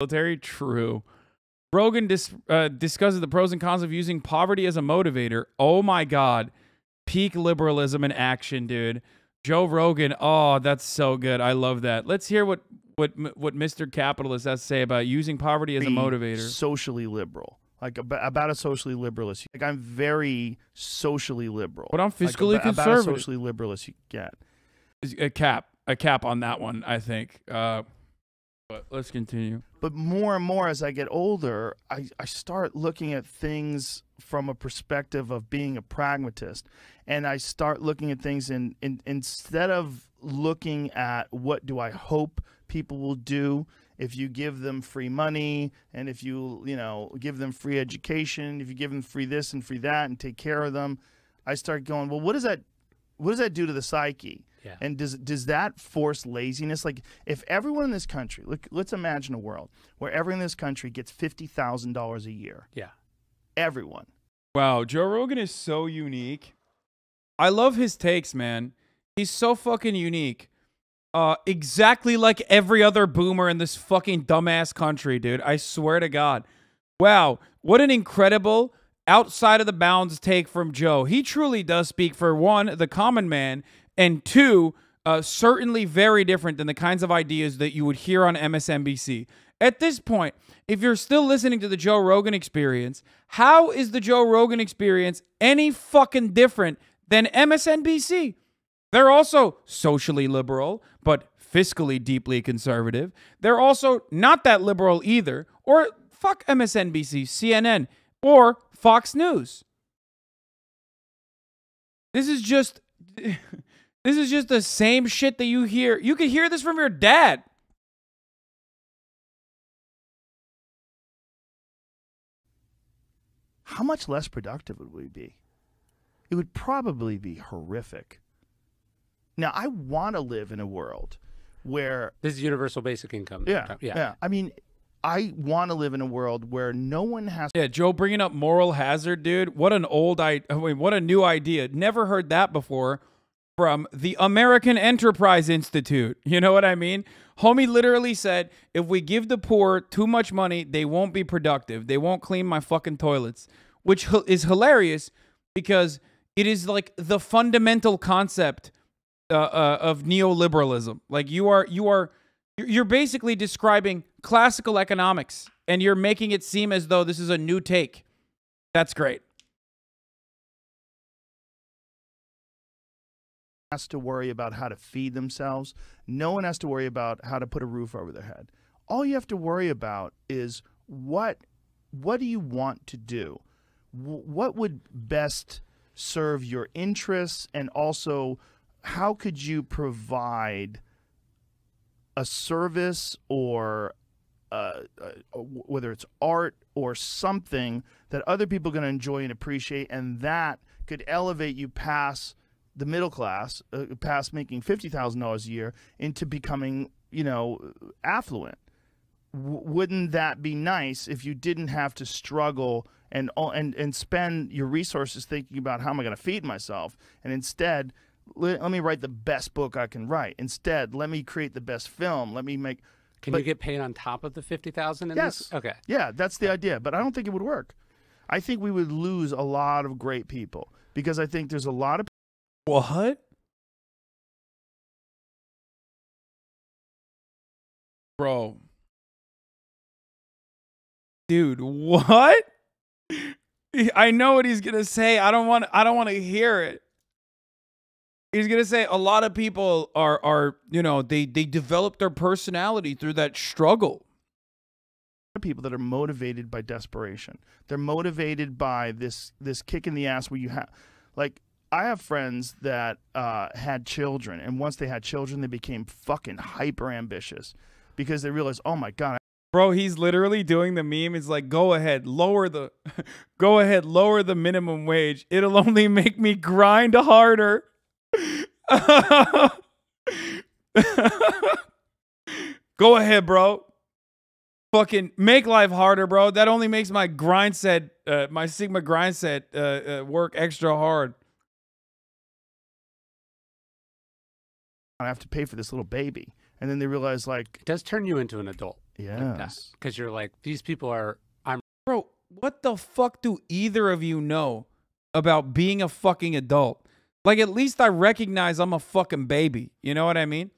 military. True. Rogan discusses the pros and cons of using poverty as a motivator. Oh my God. Peak liberalism in action, dude. Joe Rogan. Oh, that's so good. I love that. Let's hear what Mr. Capitalist has to say about using poverty as a motivator. Socially liberal. Like about a socially liberalist. Like I'm very socially liberal. But I'm fiscally conservative. About a socially liberalist you get. A cap on that one, I think. But let's continue. But more and more as I get older, I start looking at things from a perspective of being a pragmatist. And I start looking at things instead of looking at what do I hope people will do if you give them free money and if you give them free education, if you give them free this and free that and take care of them, I start going, well, what does that do to the psyche? Yeah. And does that force laziness? Like if everyone in this country, let's imagine a world where everyone in this country gets $50,000 a year. Yeah. Everyone. Wow, Joe Rogan is so unique. I love his takes, man. He's so fucking unique. Exactly like every other boomer in this fucking dumbass country, dude. I swear to God. Wow, what an incredible outside of the bounds take from Joe. He truly does speak for, one, the common man, and two, certainly very different than the kinds of ideas that you would hear on MSNBC. At this point, if you're still listening to the Joe Rogan Experience, how is the Joe Rogan Experience any fucking different than MSNBC? They're also socially liberal, but fiscally deeply conservative. They're also not that liberal either, or fuck MSNBC, CNN, or Fox News. This is just the same shit that you hear. You could hear this from your dad. How much less productive would we be? It would probably be horrific. Now, I want to live in a world where... This is universal basic income. Yeah. I mean, I want to live in a world where no one has... Yeah, Joe bringing up moral hazard, dude. What an what a new idea. Never heard that before from the American Enterprise Institute. You know what I mean? Homie literally said, if we give the poor too much money, they won't be productive. They won't clean my fucking toilets, which is hilarious because it is like the fundamental concept of neoliberalism. Like you're basically describing classical economics and you're making it seem as though this is a new take. That's great. Has to worry about how to feed themselves. No one has to worry about how to put a roof over their head. All you have to worry about is what do you want to do? What would best serve your interests, and also how could you provide a service or whether it's art or something that other people are going to enjoy and appreciate, and that could elevate you past the middle class, past making $50,000 a year into becoming, affluent. Wouldn't that be nice if you didn't have to struggle and spend your resources thinking about how am I going to feed myself, and instead let me write the best book I can write. Instead, let me create the best film. Let me make. Can you get paid on top of the 50,000? Yes. Okay. Yeah, that's the idea. But I don't think it would work. I think we would lose a lot of great people because I think there's a lot of. What? Bro. Dude, what? I know what he's gonna say. I don't want to hear it. He's gonna say a lot of people are they develop their personality through that struggle. People that are motivated by desperation. They're motivated by this kick in the ass where you have, like, I have friends that had children, and once they had children, they became fucking hyper ambitious because they realized, oh my God. Bro, he's literally doing the meme. It's like, go ahead, lower the minimum wage. It'll only make me grind harder. Go ahead, bro. Fucking make life harder, bro. That only makes my grind set, my Sigma grind set, work extra hard. I have to pay for this little baby, and then they realize, like, it does turn you into an adult. Yes. Because you're like, these people are, I'm Bro, what the fuck do either of you know about being a fucking adult? Like, at least I recognize I'm a fucking baby. You know what I mean?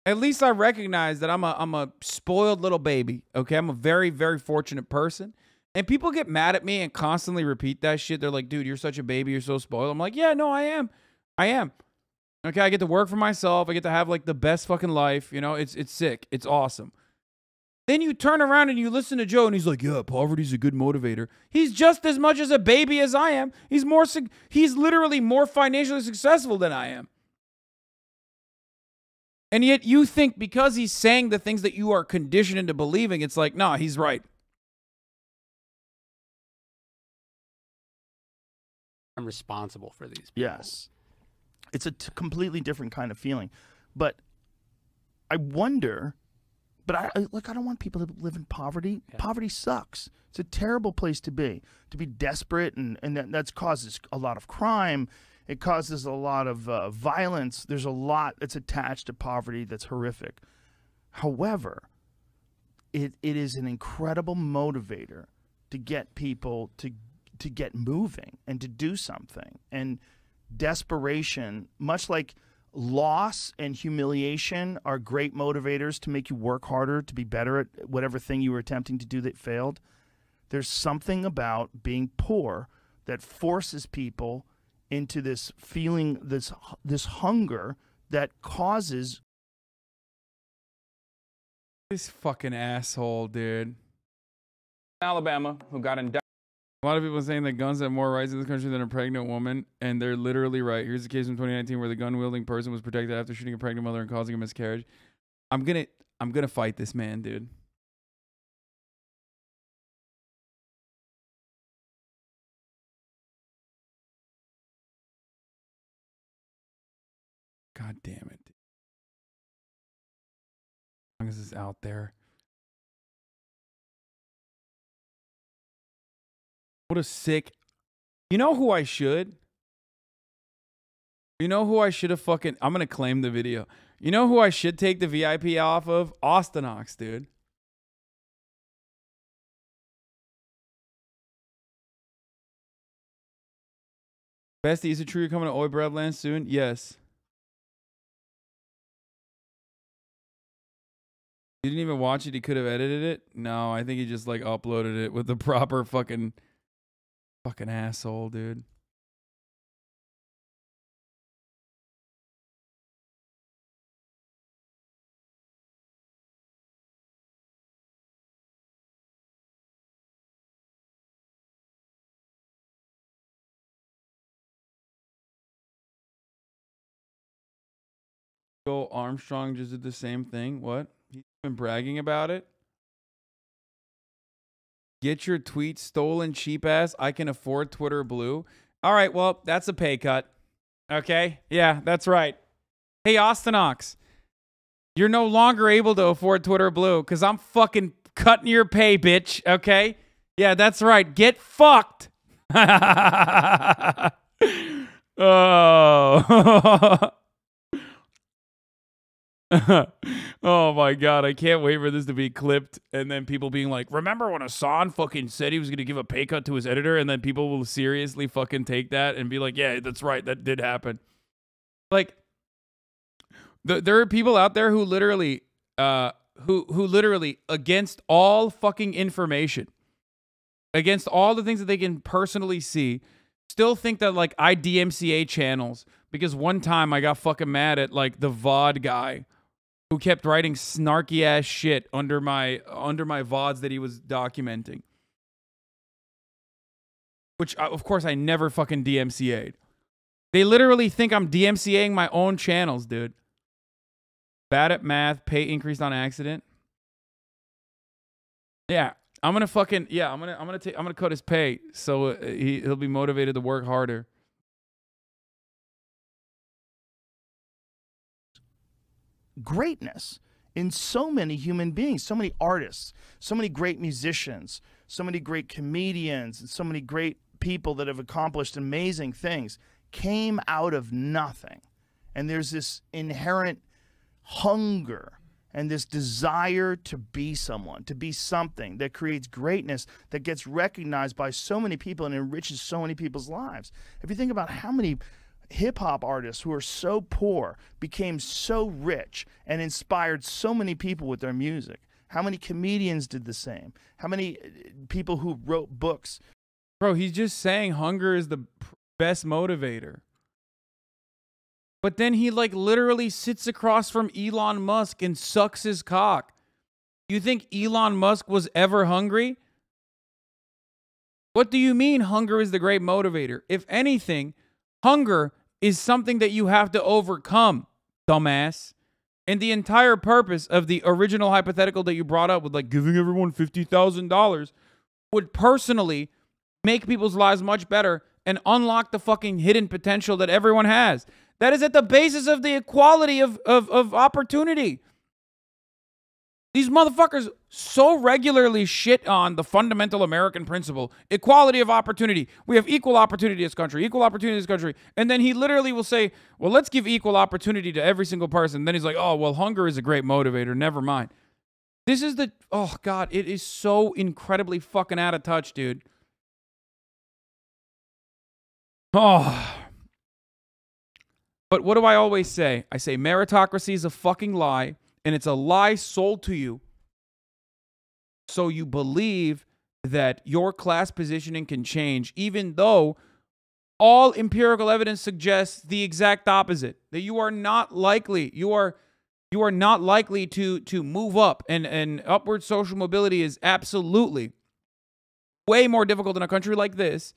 At least I recognize that I'm a spoiled little baby. Okay, I'm a very, very fortunate person. And people get mad at me and constantly repeat that shit. They're like, dude, you're such a baby. You're so spoiled. I'm like, yeah, no, I am. I am. Okay, I get to work for myself. I get to have like the best fucking life. You know, it's sick. It's awesome. Then you turn around and you listen to Joe and he's like, yeah, poverty's a good motivator. He's just as much as a baby as I am. He's literally more financially successful than I am. And yet you think because he's saying the things that you are conditioned into believing, it's like, nah, he's right. I'm responsible for these people. Yes. It's a completely different kind of feeling. But I wonder, but I don't want people to live in poverty. Yeah. Poverty sucks. It's a terrible place to be desperate, and that causes a lot of crime. It causes a lot of violence. There's a lot that's attached to poverty that's horrific. However, it is an incredible motivator to get people to get moving and to do something. And desperation, much like loss and humiliation, are great motivators to make you work harder, to be better at whatever thing you were attempting to do that failed. There's something about being poor that forces people into this feeling, this hunger that causes this fucking asshole, dude. Alabama, who got indicted. A lot of people are saying that guns have more rights in this country than a pregnant woman, and they're literally right. Here's the case from 2019 where the gun-wielding person was protected after shooting a pregnant mother and causing a miscarriage. I'm gonna fight this man, dude. God damn it. As long as it's out there. What a sick. You know who I should? You know who I should have fucking. I'm going to claim the video. You know who I should take the VIP off of? HasanAbi, dude. Bestie, is it true you're coming to Oi Breadland soon? Yes. You didn't even watch it? He could have edited it? No, I think he just like uploaded it with the proper fucking asshole, dude. Go Armstrong just did the same thing. What? He's been bragging about it. Get your tweet stolen, cheap ass. I can afford Twitter Blue. All right, well, that's a pay cut. Okay? Yeah, that's right. Hey, HasanAbi, you're no longer able to afford Twitter Blue because I'm fucking cutting your pay, bitch. Okay? Yeah, that's right. Get fucked. Oh. Oh my god, I can't wait for this to be clipped and then people being like, remember when Hasan fucking said he was gonna give a pay cut to his editor, and then people will seriously fucking take that and be like, yeah, that's right, that did happen. Like, there are people out there who literally who literally, against all fucking information, against all the things that they can personally see, still think that like I DMCA channels because one time I got fucking mad at like the VOD guy who kept writing snarky ass shit under my VODs that he was documenting. Which, of course, I never fucking DMCA'd. They literally think I'm DMCAing my own channels, dude. Bad at math, pay increased on accident. Yeah, I'm gonna fucking, yeah, I'm gonna cut his pay so he'll be motivated to work harder. Greatness in so many human beings, so many artists, so many great musicians, so many great comedians, and so many great people that have accomplished amazing things came out of nothing. And there's this inherent hunger and this desire to be someone, to be something that creates greatness that gets recognized by so many people and enriches so many people's lives. If you think about how many hip-hop artists who are so poor became so rich and inspired so many people with their music, how many comedians did the same, how many people who wrote books. Bro, he's just saying hunger is the best motivator. But then he like literally sits across from Elon Musk and sucks his cock. You think Elon Musk was ever hungry? What do you mean hunger is the great motivator? If anything, hunger is something that you have to overcome, dumbass. And the entire purpose of the original hypothetical that you brought up with like giving everyone $50,000 would personally make people's lives much better and unlock the fucking hidden potential that everyone has. That is at the basis of the equality of opportunity. These motherfuckers so regularly shit on the fundamental American principle, equality of opportunity. We have equal opportunity in this country, equal opportunity in this country. And then he literally will say, well, let's give equal opportunity to every single person. Then he's like, oh, well, hunger is a great motivator. Never mind. This is the, oh God, it is so incredibly fucking out of touch, dude. Oh. But what do I always say? I say meritocracy is a fucking lie, and it's a lie sold to you so you believe that your class positioning can change, even though all empirical evidence suggests the exact opposite, that you are not likely, you are not likely to move up, and upward social mobility is absolutely way more difficult in a country like this,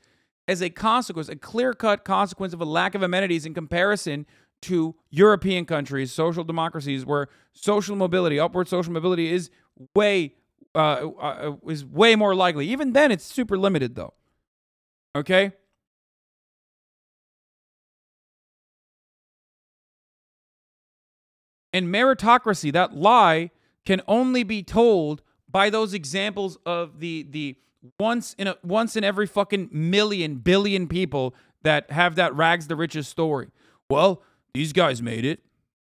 as a consequence, a clear-cut consequence of a lack of amenities in comparison to European countries, social democracies, where social mobility, upward social mobility is way more likely. Even then, it's super limited, though. Okay? And meritocracy, that lie, can only be told by those examples of the once in every fucking billion people that have that rags to riches story. Well, these guys made it.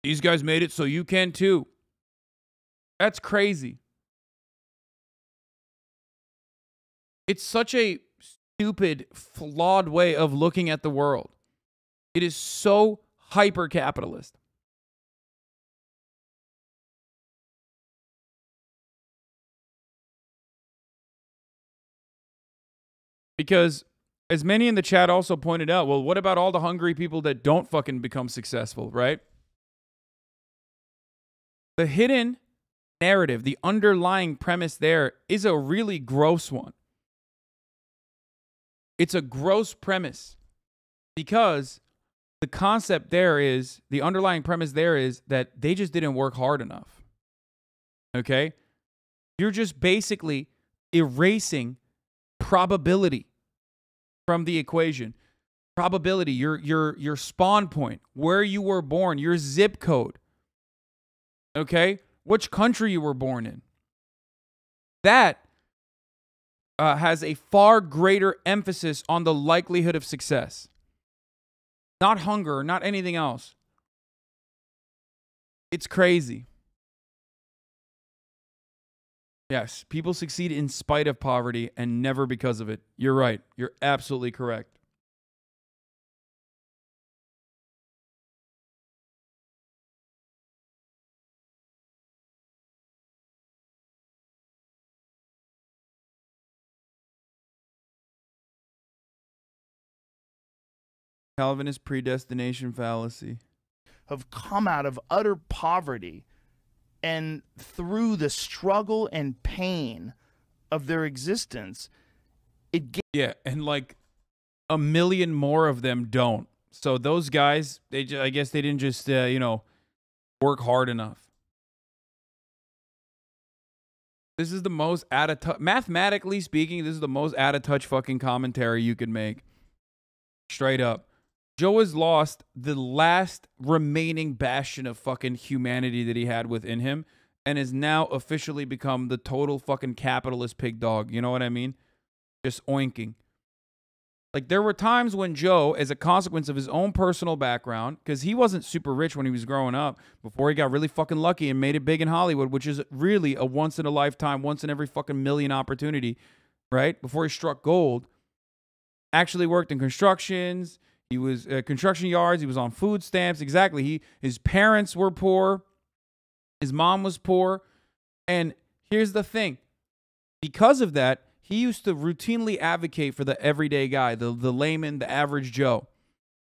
These guys made it, so you can too. That's crazy. It's such a stupid, flawed way of looking at the world. It is so hyper-capitalist. Because, as many in the chat also pointed out, well, what about all the hungry people that don't fucking become successful, right? The hidden narrative, the underlying premise there is a really gross one. It's a gross premise because the concept there is, the underlying premise there is that they just didn't work hard enough. Okay? You're just basically erasing probability from the equation. Probability, your spawn point, where you were born, your zip code. Okay? Which country you were born in. That has a far greater emphasis on the likelihood of success. Not hunger, not anything else. It's crazy. Yes, people succeed in spite of poverty and never because of it. You're right. You're absolutely correct. Calvinist predestination fallacy. Have come out of utter poverty, and through the struggle and pain of their existence, yeah, and like a million more of them don't. So those guys, I guess they didn't just work hard enough. This is the most out of touch, mathematically speaking, this is the most out of touch fucking commentary you could make. Straight up. Joe has lost the last remaining bastion of fucking humanity that he had within him and has now officially become the total fucking capitalist pig dog. You know what I mean? Just oinking. Like, there were times when Joe, as a consequence of his own personal background, because he wasn't super rich when he was growing up, before he got really fucking lucky and made it big in Hollywood, which is really a once in a lifetime, once in every fucking million opportunity, right? Before he struck gold, actually worked in constructions. He was construction yards. He was on food stamps. Exactly. His parents were poor. His mom was poor. And here's the thing. Because of that, he used to routinely advocate for the everyday guy, the layman, the average Joe.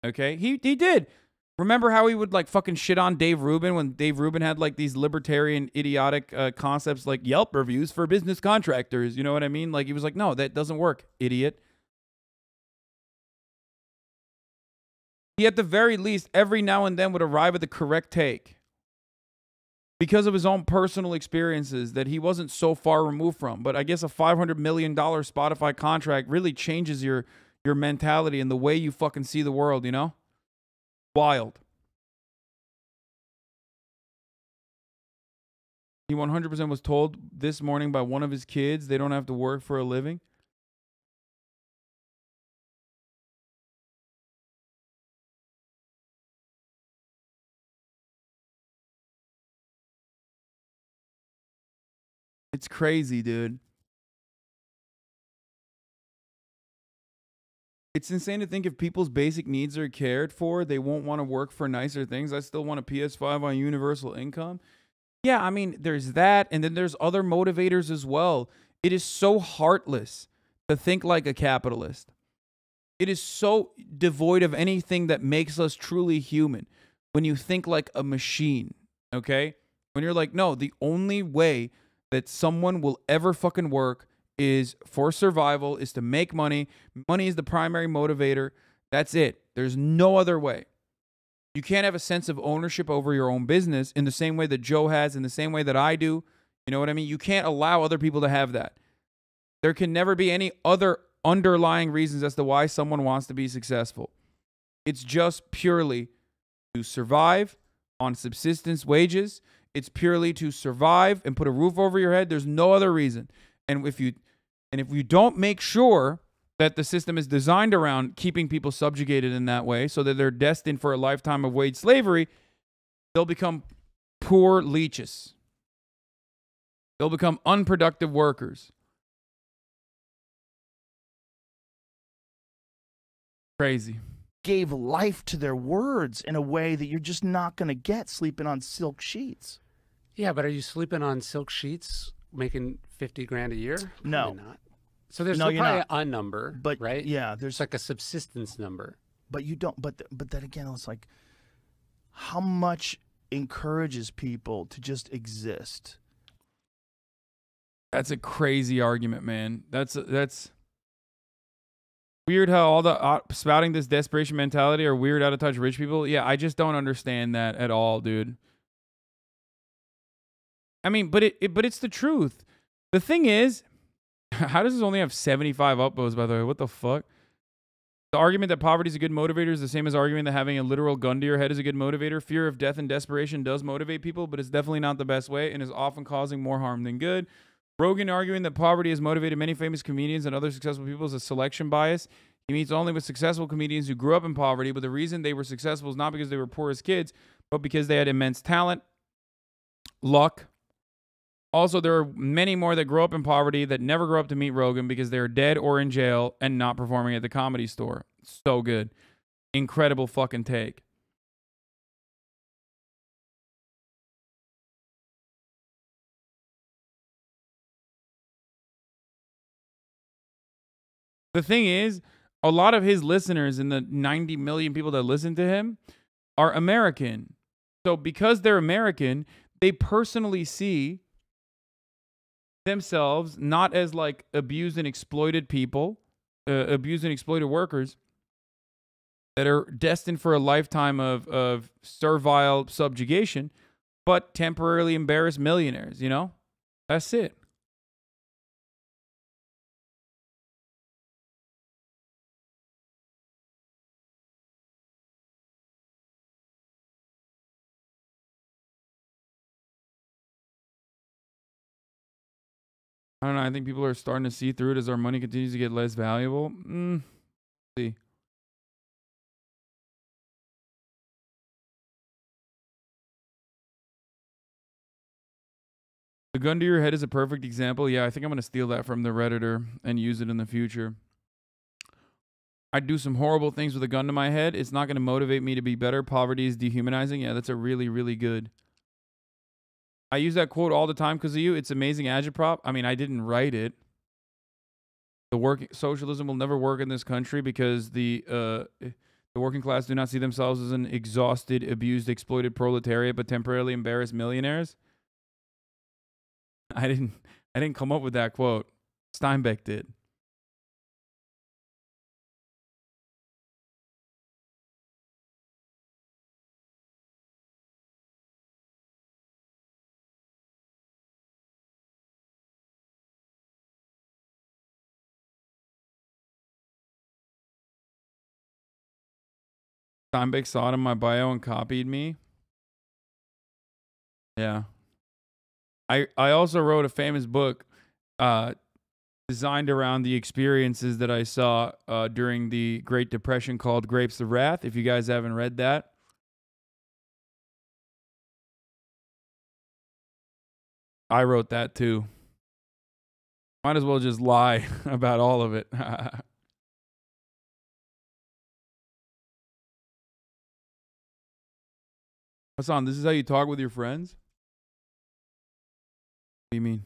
Okay? He did. Remember how he would like fucking shit on Dave Rubin when Dave Rubin had like these libertarian idiotic concepts like Yelp reviews for business contractors. You know what I mean? Like he was like, no, that doesn't work, idiot. He at the very least every now and then would arrive at the correct take because of his own personal experiences that he wasn't so far removed from. But I guess a $500 million Spotify contract really changes your mentality and the way you fucking see the world, you know? Wild. He 100% was told this morning by one of his kids they don't have to work for a living. It's crazy, dude. It's insane to think if people's basic needs are cared for, they won't want to work for nicer things. I still want a PS5 on universal income. Yeah, I mean, there's that, and then there's other motivators as well. It is so heartless to think like a capitalist. It is so devoid of anything that makes us truly human when you think like a machine, okay? When you're like, no, the only way that someone will ever fucking work is for survival, is to make money. Money is the primary motivator. That's it. There's no other way. You can't have a sense of ownership over your own business in the same way that Joe has, in the same way that I do. You know what I mean? You can't allow other people to have that. There can never be any other underlying reasons as to why someone wants to be successful. It's just purely to survive on subsistence wages. It's purely to survive and put a roof over your head. There's no other reason. And if you don't make sure that the system is designed around keeping people subjugated in that way so that they're destined for a lifetime of wage slavery, they'll become poor leeches. They'll become unproductive workers. Crazy. Gave life to their words in a way that you're just not going to get sleeping on silk sheets. Yeah, but are you sleeping on silk sheets making 50 grand a year? No. Probably not. So there's No, still you're probably not. a number, But right? yeah, It's there's like a subsistence number. but you don't but then again it's like how much encourages people to just exist. That's a crazy argument, man. That's weird how all the spouting this desperation mentality are weird, out of touch rich people. Yeah, I just don't understand that at all, dude. I mean, but it's the truth. The thing is, how does this only have 75 upvotes, by the way? What the fuck? The argument that poverty is a good motivator is the same as arguing that having a literal gun to your head is a good motivator. Fear of death and desperation does motivate people, but it's definitely not the best way and is often causing more harm than good. Rogan arguing that poverty has motivated many famous comedians and other successful people is a selection bias. He meets only with successful comedians who grew up in poverty, but the reason they were successful is not because they were poor as kids, but because they had immense talent, luck. Also, there are many more that grow up in poverty that never grow up to meet Rogan because they're dead or in jail and not performing at the Comedy Store. So good. Incredible fucking take. The thing is, a lot of his listeners and the 90 million people that listen to him are American. So because they're American, they personally see themselves not as like abused and exploited people, abused and exploited workers that are destined for a lifetime of servile subjugation, but temporarily embarrassed millionaires, you know? That's it. I don't know. I think people are starting to see through it as our money continues to get less valuable. See. The gun to your head is a perfect example. Yeah, I think I'm going to steal that from the Redditor and use it in the future. I'd do some horrible things with a gun to my head. It's not going to motivate me to be better. Poverty is dehumanizing. Yeah, that's a really, really good. I use that quote all the time because of you. It's amazing agitprop. I mean, I didn't write it. Socialism will never work in this country because the working class do not see themselves as an exhausted, abused, exploited proletariat, but temporarily embarrassed millionaires. I didn't come up with that quote. Steinbeck did. Steinbeck saw it in my bio and copied me. Yeah. I also wrote a famous book designed around the experiences that I saw during the Great Depression called Grapes of Wrath. If you guys haven't read that. I wrote that too. Might as well just lie about all of it. Hasan, this is how you talk with your friends? What do you mean?